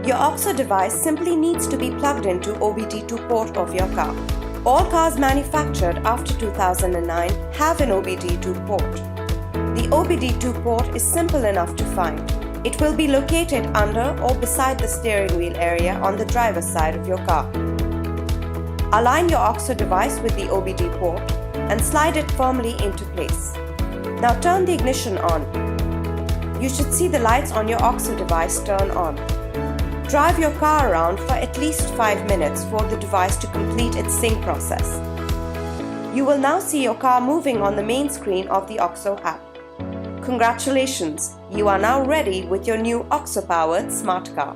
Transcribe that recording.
Your AUXO device simply needs to be plugged into OBD2 port of your car. All cars manufactured after 2009 have an OBD2 port. The OBD2 port is simple enough to find. It will be located under or beside the steering wheel area on the driver's side of your car. Align your AUXO device with the OBD port and slide it firmly into place. Now turn the ignition on. You should see the lights on your AUXO device turn on. Drive your car around for at least 5 minutes for the device to complete its sync process. You will now see your car moving on the main screen of the AUXO app. Congratulations! You are now ready with your new AUXO-powered smart car.